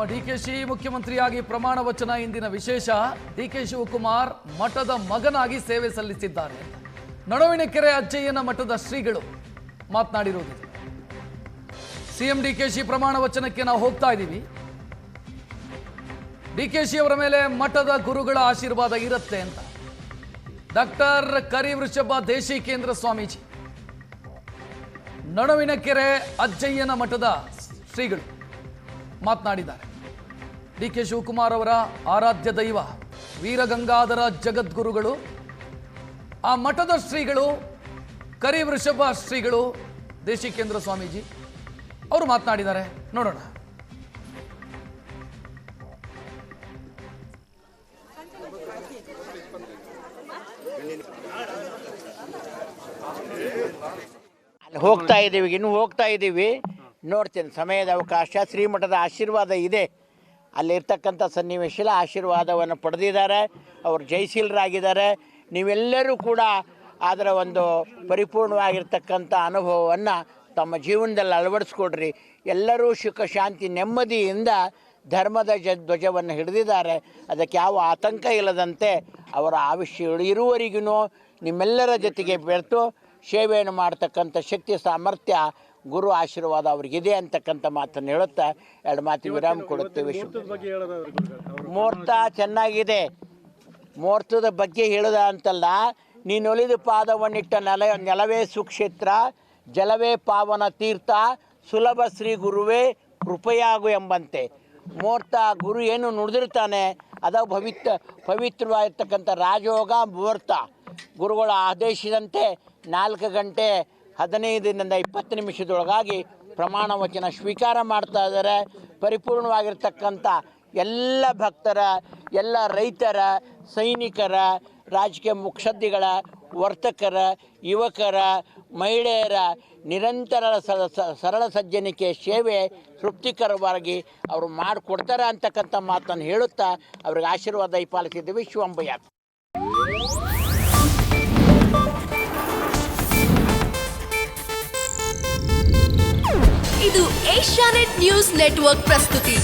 ನಮ್ಮ ಡಿಕೆಶಿ ಮುಖ್ಯಮಂತ್ರಿಯಾಗಿ ಪ್ರಮಾಣ ವಚನ ಇಂದಿನ ವಿಶೇಷ. ಡಿಕೆ ಶಿವಕುಮಾರ್ ಮಠದ ಮಗನಾಗಿ ಸೇವೆ ಸಲ್ಲಿಸಿದ್ದಾರೆ. ನಡುವಿನಕೆರೆ ಅಜ್ಜಯ್ಯನ ಮಠದ ಶ್ರೀಗಳು ಮಾತನಾಡಿರುವುದು. ಸಿಎಂ ಡಿಕೆಶಿ ಪ್ರಮಾಣ ವಚನಕ್ಕೆ ನಾವು ಹೋಗ್ತಾ ಇದ್ದೀವಿ. ಡಿಕೆಶಿ ಅವರ ಮೇಲೆ ಮಠದ ಗುರುಗಳ ಆಶೀರ್ವಾದ ಇರುತ್ತೆ ಅಂತ ಡಾಕ್ಟರ್ ಕರಿವೃಷಭ ದೇಶಿಕೇಂದ್ರ ಸ್ವಾಮೀಜಿ, ನಡುವಿನಕೆರೆ ಅಜ್ಜಯ್ಯನ ಮಠದ ಶ್ರೀಗಳು ಮಾತನಾಡಿದ್ದಾರೆ. ಡಿಕೆ ಶಿವಕುಮಾರ್ ಅವರ ಆರಾಧ್ಯ ದೈವ ವೀರಗಂಗಾಧರ ಜಗದ್ಗುರುಗಳು, ಆ ಮಠದ ಶ್ರೀಗಳು ಕರಿವೃಷಭ ಶ್ರೀಗಳು ದೇಶಿಕೇಂದ್ರ ಸ್ವಾಮೀಜಿ ಅವರು ಮಾತನಾಡಿದ್ದಾರೆ. ನೋಡೋಣ. ಹೋಗ್ತಾ ಇದ್ದೀವಿ, ಇನ್ನು ಹೋಗ್ತಾ ಇದ್ದೀವಿ. ನೋಡ್ತೀನಿ, ಸಮಯದ ಅವಕಾಶ, ಶ್ರೀಮಠದ ಆಶೀರ್ವಾದ ಇದೆ. ಅಲ್ಲಿರ್ತಕ್ಕಂಥ ಸನ್ನಿವೇಶ ಆಶೀರ್ವಾದವನ್ನು ಪಡೆದಿದ್ದಾರೆ. ಅವರು ಜಯಶೀಲರಾಗಿದ್ದಾರೆ. ನೀವೆಲ್ಲರೂ ಕೂಡ ಅದರ ಒಂದು ಪರಿಪೂರ್ಣವಾಗಿರ್ತಕ್ಕಂಥ ಅನುಭವವನ್ನು ತಮ್ಮ ಜೀವನದಲ್ಲಿ ಅಳವಡಿಸ್ಕೊಡ್ರಿ. ಎಲ್ಲರೂ ಸುಖ ಶಾಂತಿ ನೆಮ್ಮದಿಯಿಂದ ಧರ್ಮದ ಧ್ವಜವನ್ನು ಹಿಡಿದಿದ್ದಾರೆ. ಅದಕ್ಕೆ ಯಾವ ಆತಂಕ ಇಲ್ಲದಂತೆ ಅವರ ಆಯುಷ್ಯ ಇರುವವರೆಗೂ ನಿಮ್ಮೆಲ್ಲರ ಜೊತೆಗೆ ಬೆರೆತು ಸೇವೆಯನ್ನು ಮಾಡ್ತಕ್ಕಂಥ ಶಕ್ತಿ ಸಾಮರ್ಥ್ಯ ಗುರು ಆಶೀರ್ವಾದ ಅವ್ರಿಗಿದೆ ಅಂತಕ್ಕಂಥ ಮಾತನ್ನು ಹೇಳುತ್ತಾ ಎರಡು ಮಾತು ವಿರಾಮ ಕೊಡುತ್ತೇವೆ. ಮುಹೂರ್ತ ಚೆನ್ನಾಗಿದೆ. ಮುಹೂರ್ತದ ಬಗ್ಗೆ ಹೇಳೋದ ಅಂತಲ್ಲ, ನೀನೊಲಿದು ಪಾದವನ್ನಿಟ್ಟ ನೆಲವೇ ಸುಕ್ಷೇತ್ರ, ಜಲವೇ ಪಾವನ ತೀರ್ಥ, ಸುಲಭ ಶ್ರೀ ಗುರುವೇ ಕೃಪೆಯಾಗು ಎಂಬಂತೆ. ಮುಹೂರ್ತ ಗುರು ಏನು ನುಡಿದಿರ್ತಾನೆ ಅದು ಪವಿತ್ರವಾಗಿರ್ತಕ್ಕಂಥ ರಾಜಯೋಗ ಮುಹೂರ್ತ. ಗುರುಗಳ ಆದೇಶದಂತೆ 4 ಗಂಟೆ 15ರಿಂದ 20 ನಿಮಿಷದೊಳಗಾಗಿ ಪ್ರಮಾಣ ವಚನ ಸ್ವೀಕಾರ ಮಾಡ್ತಾ ಇದ್ದಾರೆ. ಪರಿಪೂರ್ಣವಾಗಿರ್ತಕ್ಕಂಥ ಎಲ್ಲ ಭಕ್ತರ, ಎಲ್ಲ ರೈತರ, ಸೈನಿಕರ, ರಾಜಕೀಯ ಮುತ್ಸದ್ದಿಗಳ, ವರ್ತಕರ, ಯುವಕರ, ಮಹಿಳೆಯರ ನಿರಂತರ ಸರಳ ಸಜ್ಜನಿಕೆ ಸೇವೆ ತೃಪ್ತಿಕರವಾಗಿ ಅವರು ಮಾಡಿಕೊಡ್ತಾರೆ ಅಂತಕ್ಕಂಥ ಮಾತನ್ನು ಹೇಳುತ್ತಾ ಅವ್ರಿಗೆ ಆಶೀರ್ವಾದ ಪಾಲಿಸಿದ್ದೀವಿ. ಶಿವಂಬಯ್ಯ. ಇದು ಏಷ್ಯಾನೆಟ್ ನ್ಯೂಸ್ ನೆಟ್ವರ್ಕ್ ಪ್ರಸ್ತುತಿ.